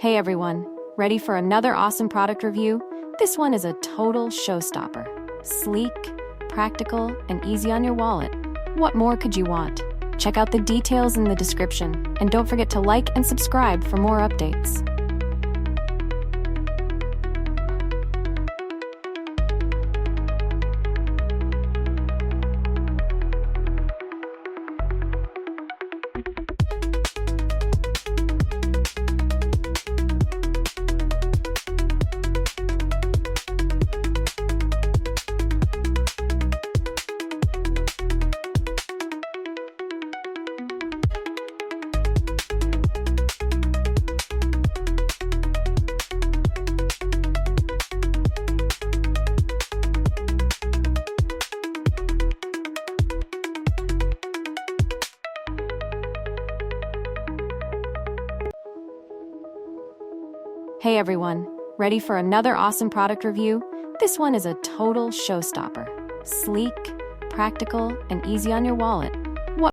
Hey everyone, ready for another awesome product review? This one is a total showstopper. Sleek, practical, and easy on your wallet. What more could you want? Check out the details in the description, and don't forget to like and subscribe for more updates. Hey everyone, ready for another awesome product review? This one is a total showstopper. Sleek, practical, and easy on your wallet.